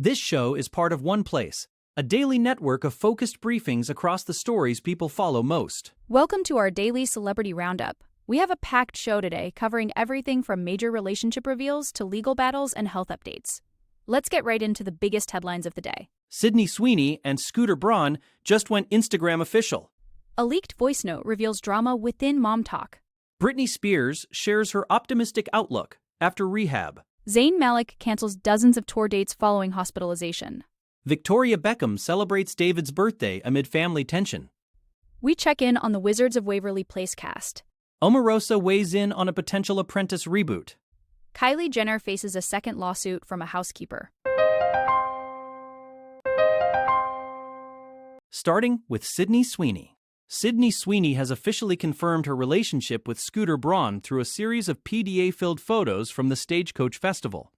This show is part of OnePlace, a daily network of focused briefings across the stories people follow most. Welcome to our daily celebrity roundup. We have a packed show today covering everything from major relationship reveals to legal battles and health updates. Let's get right into the biggest headlines of the day. Sydney Sweeney and Scooter Braun just went Instagram official. A leaked voice note reveals drama within Mom Talk. Britney Spears shares her optimistic outlook after rehab. Zayn Malik cancels dozens of tour dates following hospitalization. Victoria Beckham celebrates David's birthday amid family tension. We check in on the Wizards of Waverly Place cast. Omarosa weighs in on a potential Apprentice reboot. Kylie Jenner faces a second lawsuit from a housekeeper. Starting with Sydney Sweeney. Sydney Sweeney has officially confirmed her relationship with Scooter Braun through a series of PDA-filled photos from the Stagecoach Festival.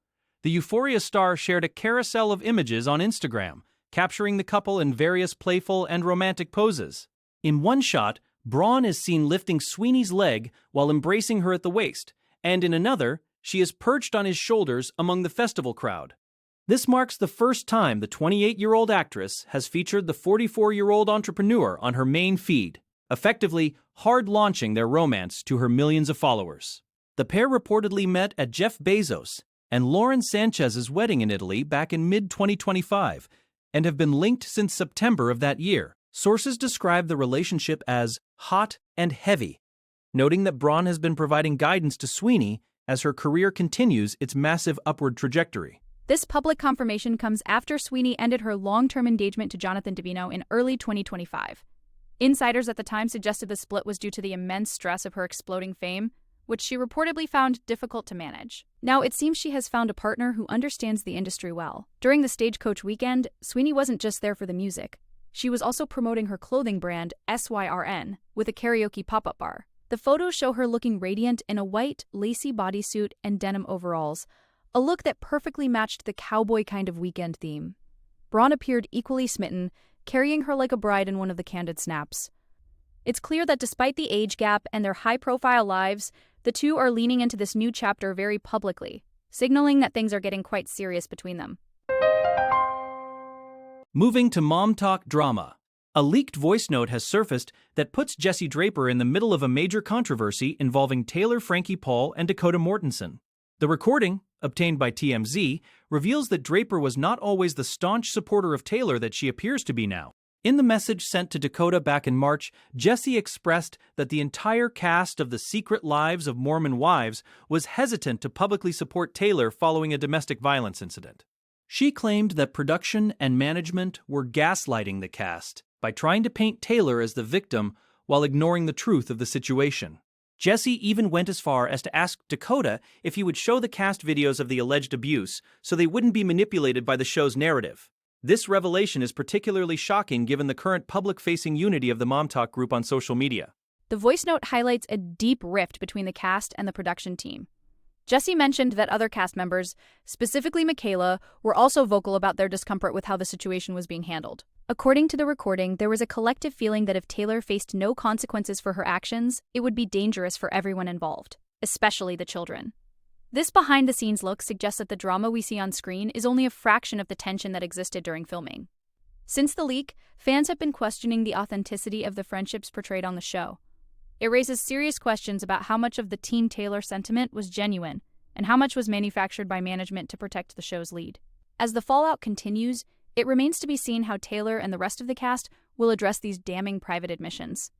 The Euphoria star shared a carousel of images on Instagram, capturing the couple in various playful and romantic poses. In one shot, Braun is seen lifting Sweeney's leg while embracing her at the waist, and in another, she is perched on his shoulders among the festival crowd. This marks the first time the 28-year-old actress has featured the 44-year-old entrepreneur on her main feed, effectively hard-launching their romance to her millions of followers. The pair reportedly met at Jeff Bezos and Lauren Sanchez's wedding in Italy back in mid-2025 and have been linked since September of that year. Sources describe the relationship as hot and heavy, noting that Braun has been providing guidance to Sweeney as her career continues its massive upward trajectory. This public confirmation comes after Sweeney ended her long-term engagement to Jonathan Davino in early 2025. Insiders at the time suggested the split was due to the immense stress of her exploding fame, which she reportedly found difficult to manage. Now, it seems she has found a partner who understands the industry well. During the Stagecoach weekend, Sweeney wasn't just there for the music. She was also promoting her clothing brand, SYRN, with a karaoke pop-up bar. The photos show her looking radiant in a white, lacy bodysuit and denim overalls, a look that perfectly matched the cowboy kind of weekend theme. Braun appeared equally smitten, carrying her like a bride in one of the candid snaps. It's clear that despite the age gap and their high-profile lives, the two are leaning into this new chapter very publicly, signaling that things are getting quite serious between them. Moving to Mom Talk drama. A leaked voice note has surfaced that puts Jessie Draper in the middle of a major controversy involving Taylor Frankie Paul and Dakota Mortensen. The recording, obtained by TMZ, reveals that Draper was not always the staunch supporter of Taylor that she appears to be now. In the message sent to Dakota back in March, Jessie expressed that the entire cast of The Secret Lives of Mormon Wives was hesitant to publicly support Taylor following a domestic violence incident. She claimed that production and management were gaslighting the cast by trying to paint Taylor as the victim while ignoring the truth of the situation. Jessie even went as far as to ask Dakota if he would show the cast videos of the alleged abuse so they wouldn't be manipulated by the show's narrative. This revelation is particularly shocking given the current public-facing unity of the Mom Talk group on social media. The voice note highlights a deep rift between the cast and the production team. Jessie mentioned that other cast members, specifically Michaela, were also vocal about their discomfort with how the situation was being handled. According to the recording, there was a collective feeling that if Taylor faced no consequences for her actions, it would be dangerous for everyone involved, especially the children. This behind-the-scenes look suggests that the drama we see on screen is only a fraction of the tension that existed during filming. Since the leak, fans have been questioning the authenticity of the friendships portrayed on the show. It raises serious questions about how much of the Team Taylor sentiment was genuine and how much was manufactured by management to protect the show's lead. As the fallout continues, it remains to be seen how Taylor and the rest of the cast will address these damning private admissions.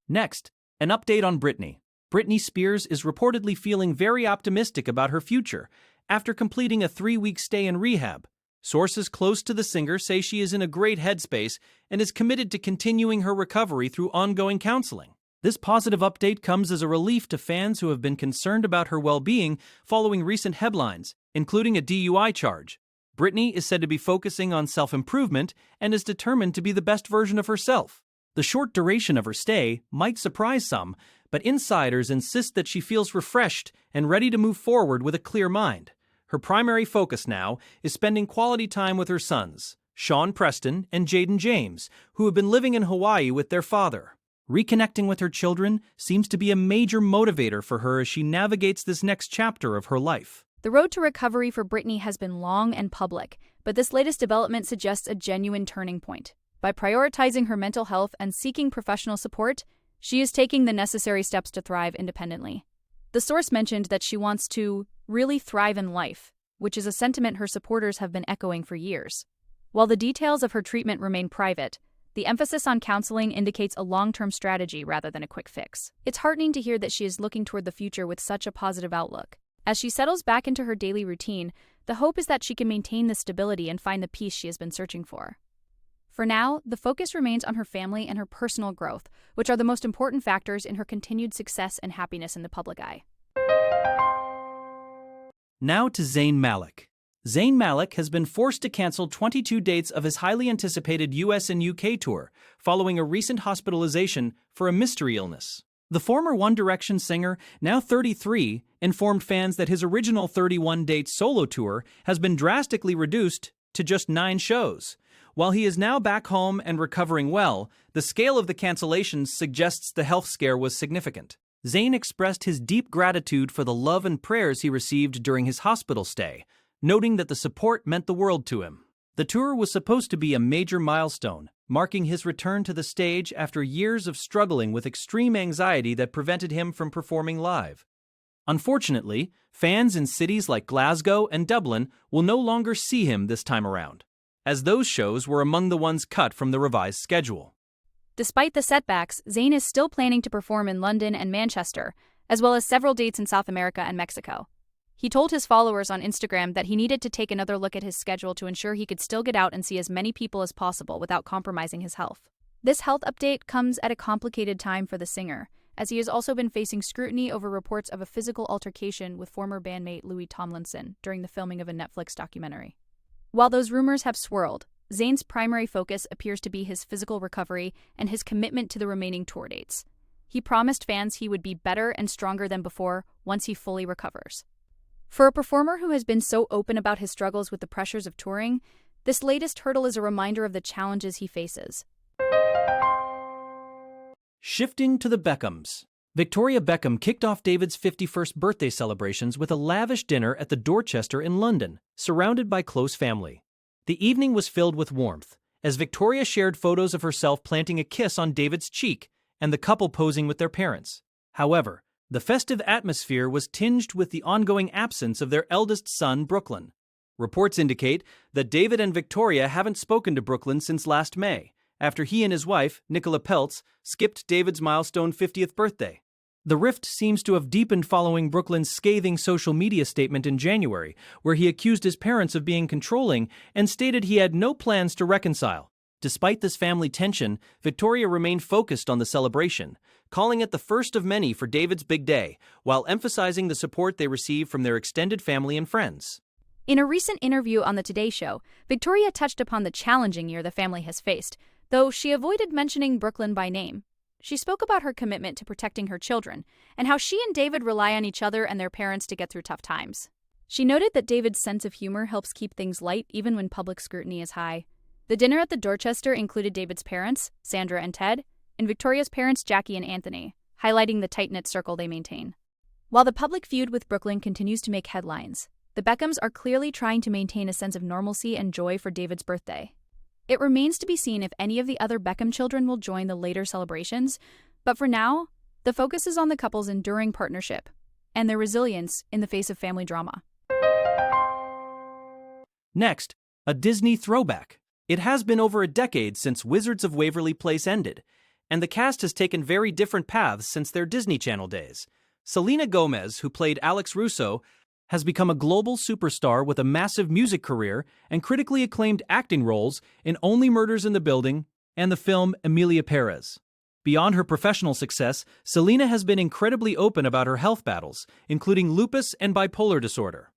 Next, an update on Britney. Britney Spears is reportedly feeling very optimistic about her future after completing a 3-week stay in rehab. Sources close to the singer say she is in a great headspace and is committed to continuing her recovery through ongoing counseling. This positive update comes as a relief to fans who have been concerned about her well-being following recent headlines, including a DUI charge. Britney is said to be focusing on self-improvement and is determined to be the best version of herself. The short duration of her stay might surprise some, but insiders insist that she feels refreshed and ready to move forward with a clear mind. Her primary focus now is spending quality time with her sons, Sean Preston and Jaden James, who have been living in Hawaii with their father. Reconnecting with her children seems to be a major motivator for her as she navigates this next chapter of her life. The road to recovery for Britney has been long and public, but this latest development suggests a genuine turning point. By prioritizing her mental health and seeking professional support, she is taking the necessary steps to thrive independently. The source mentioned that she wants to really thrive in life, which is a sentiment her supporters have been echoing for years. While the details of her treatment remain private, the emphasis on counseling indicates a long-term strategy rather than a quick fix. It's heartening to hear that she is looking toward the future with such a positive outlook. As she settles back into her daily routine, the hope is that she can maintain the stability and find the peace she has been searching for. For now, the focus remains on her family and her personal growth, which are the most important factors in her continued success and happiness in the public eye. Now to Zayn Malik. Zayn Malik has been forced to cancel 22 dates of his highly anticipated US and UK tour following a recent hospitalization for a mystery illness. The former One Direction singer, now 33, informed fans that his original 31-date solo tour has been drastically reduced to just 9 shows. While he is now back home and recovering well, the scale of the cancellations suggests the health scare was significant. Zayn expressed his deep gratitude for the love and prayers he received during his hospital stay, noting that the support meant the world to him. The tour was supposed to be a major milestone, marking his return to the stage after years of struggling with extreme anxiety that prevented him from performing live. Unfortunately, fans in cities like Glasgow and Dublin will no longer see him this time around, as those shows were among the ones cut from the revised schedule. Despite the setbacks, Zayn is still planning to perform in London and Manchester, as well as several dates in South America and Mexico. He told his followers on Instagram that he needed to take another look at his schedule to ensure he could still get out and see as many people as possible without compromising his health. This health update comes at a complicated time for the singer, as he has also been facing scrutiny over reports of a physical altercation with former bandmate Louis Tomlinson during the filming of a Netflix documentary. While those rumors have swirled, Zayn's primary focus appears to be his physical recovery and his commitment to the remaining tour dates. He promised fans he would be better and stronger than before once he fully recovers. For a performer who has been so open about his struggles with the pressures of touring, this latest hurdle is a reminder of the challenges he faces. Shifting to the Beckhams. Victoria Beckham kicked off David's 51st birthday celebrations with a lavish dinner at the Dorchester in London, surrounded by close family. The evening was filled with warmth, as Victoria shared photos of herself planting a kiss on David's cheek and the couple posing with their parents. However, the festive atmosphere was tinged with the ongoing absence of their eldest son, Brooklyn. Reports indicate that David and Victoria haven't spoken to Brooklyn since last May, after he and his wife, Nicola Peltz, skipped David's milestone 50th birthday. The rift seems to have deepened following Brooklyn's scathing social media statement in January, where he accused his parents of being controlling and stated he had no plans to reconcile. Despite this family tension, Victoria remained focused on the celebration, calling it the first of many for David's big day, while emphasizing the support they received from their extended family and friends. In a recent interview on The Today Show, Victoria touched upon the challenging year the family has faced, though she avoided mentioning Brooklyn by name. She spoke about her commitment to protecting her children, and how she and David rely on each other and their parents to get through tough times. She noted that David's sense of humor helps keep things light even when public scrutiny is high. The dinner at the Dorchester included David's parents, Sandra and Ted, and Victoria's parents, Jackie and Anthony, highlighting the tight-knit circle they maintain. While the public feud with Brooklyn continues to make headlines, the Beckhams are clearly trying to maintain a sense of normalcy and joy for David's birthday. It remains to be seen if any of the other Beckham children will join the later celebrations, but for now, the focus is on the couple's enduring partnership and their resilience in the face of family drama. Next, a Disney throwback. It has been over a decade since Wizards of Waverly Place ended, and the cast has taken very different paths since their Disney Channel days. Selena Gomez, who played Alex Russo, has become a global superstar with a massive music career and critically acclaimed acting roles in Only Murders in the Building and the film Emilia Perez. Beyond her professional success, Selena has been incredibly open about her health battles, including lupus and bipolar disorder.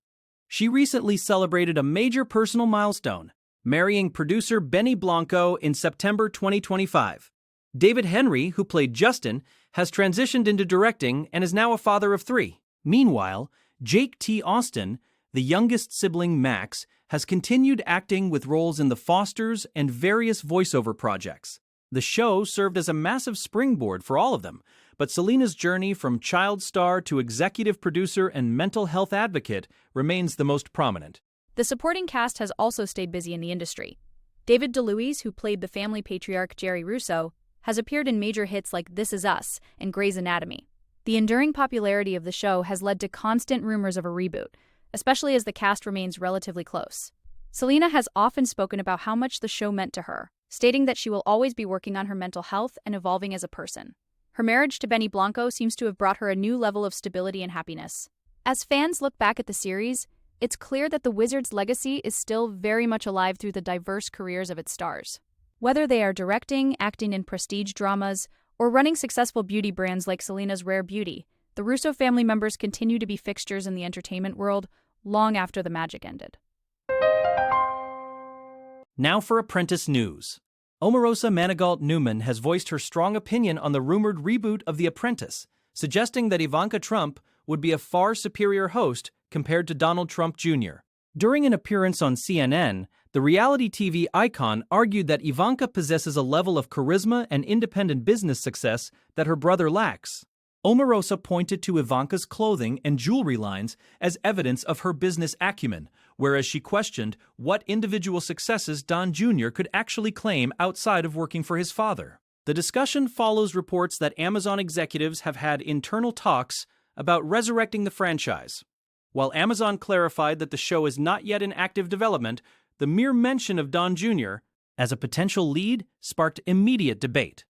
She recently celebrated a major personal milestone, marrying producer Benny Blanco in September 2025. David Henry, who played Justin, has transitioned into directing and is now a father of 3. Meanwhile, Jake T. Austin, the youngest sibling Max, has continued acting with roles in The Fosters and various voiceover projects. The show served as a massive springboard for all of them, but Selena's journey from child star to executive producer and mental health advocate remains the most prominent. The supporting cast has also stayed busy in the industry. David DeLuise, who played the family patriarch Jerry Russo, has appeared in major hits like This Is Us and Grey's Anatomy. The enduring popularity of the show has led to constant rumors of a reboot, especially as the cast remains relatively close. Selena has often spoken about how much the show meant to her, stating that she will always be working on her mental health and evolving as a person. Her marriage to Benny Blanco seems to have brought her a new level of stability and happiness. As fans look back at the series, it's clear that the Wizards' legacy is still very much alive through the diverse careers of its stars. Whether they are directing, acting in prestige dramas, or running successful beauty brands like Selena's Rare Beauty, the Russo family members continue to be fixtures in the entertainment world long after the magic ended. Now for Apprentice news. Omarosa Manigault-Newman has voiced her strong opinion on the rumored reboot of The Apprentice, suggesting that Ivanka Trump would be a far superior host compared to Donald Trump Jr. During an appearance on CNN, the reality TV icon argued that Ivanka possesses a level of charisma and independent business success that her brother lacks. Omarosa pointed to Ivanka's clothing and jewelry lines as evidence of her business acumen, whereas she questioned what individual successes Don Jr. could actually claim outside of working for his father. The discussion follows reports that Amazon executives have had internal talks about resurrecting the franchise. While Amazon clarified that the show is not yet in active development, the mere mention of Don Jr. as a potential lead sparked immediate debate.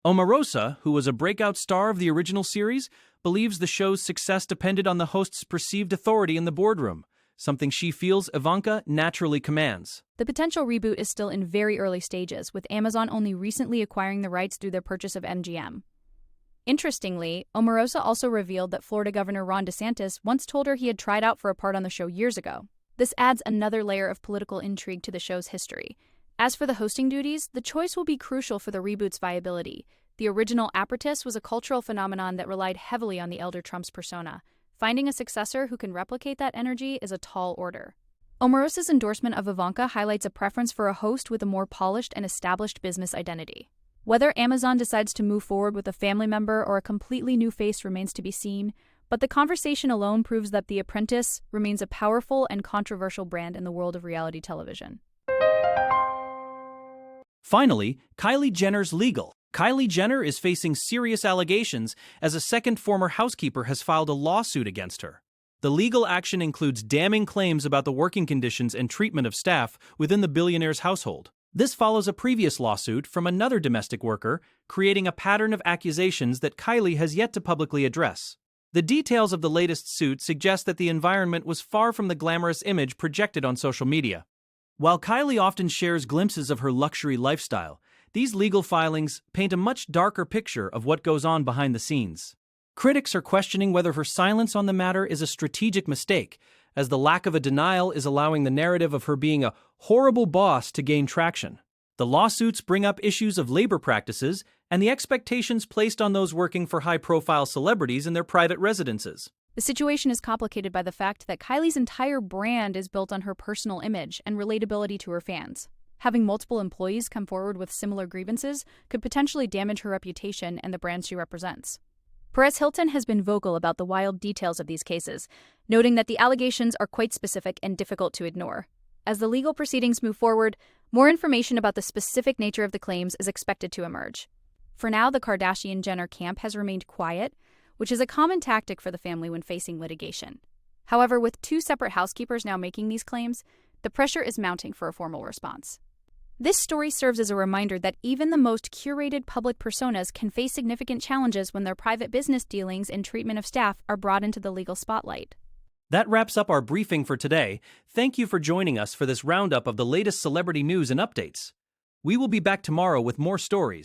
Omarosa, who was a breakout star of the original series, believes the show's success depended on the host's perceived authority in the boardroom, something she feels Ivanka naturally commands. The potential reboot is still in very early stages, with Amazon only recently acquiring the rights through their purchase of MGM. Interestingly, Omarosa also revealed that Florida Governor Ron DeSantis once told her he had tried out for a part on the show years ago. This adds another layer of political intrigue to the show's history. As for the hosting duties, the choice will be crucial for the reboot's viability. The original Apprentice was a cultural phenomenon that relied heavily on the elder Trump's persona. Finding a successor who can replicate that energy is a tall order. Omarosa's endorsement of Ivanka highlights a preference for a host with a more polished and established business identity. Whether Amazon decides to move forward with a family member or a completely new face remains to be seen, but the conversation alone proves that The Apprentice remains a powerful and controversial brand in the world of reality television. Finally, Kylie Jenner's legal. Kylie Jenner is facing serious allegations as a second former housekeeper has filed a lawsuit against her. The legal action includes damning claims about the working conditions and treatment of staff within the billionaire's household. This follows a previous lawsuit from another domestic worker, creating a pattern of accusations that Kylie has yet to publicly address. The details of the latest suit suggest that the environment was far from the glamorous image projected on social media. While Kylie often shares glimpses of her luxury lifestyle, these legal filings paint a much darker picture of what goes on behind the scenes. Critics are questioning whether her silence on the matter is a strategic mistake, as the lack of a denial is allowing the narrative of her being a horrible boss to gain traction. The lawsuits bring up issues of labor practices and the expectations placed on those working for high-profile celebrities in their private residences. The situation is complicated by the fact that Kylie's entire brand is built on her personal image and relatability to her fans. Having multiple employees come forward with similar grievances could potentially damage her reputation and the brand she represents. Perez Hilton has been vocal about the wild details of these cases, noting that the allegations are quite specific and difficult to ignore. As the legal proceedings move forward, more information about the specific nature of the claims is expected to emerge. For now, the Kardashian-Jenner camp has remained quiet, which is a common tactic for the family when facing litigation. However, with two separate housekeepers now making these claims, the pressure is mounting for a formal response. This story serves as a reminder that even the most curated public personas can face significant challenges when their private business dealings and treatment of staff are brought into the legal spotlight. That wraps up our briefing for today. Thank you for joining us for this roundup of the latest celebrity news and updates. We will be back tomorrow with more stories.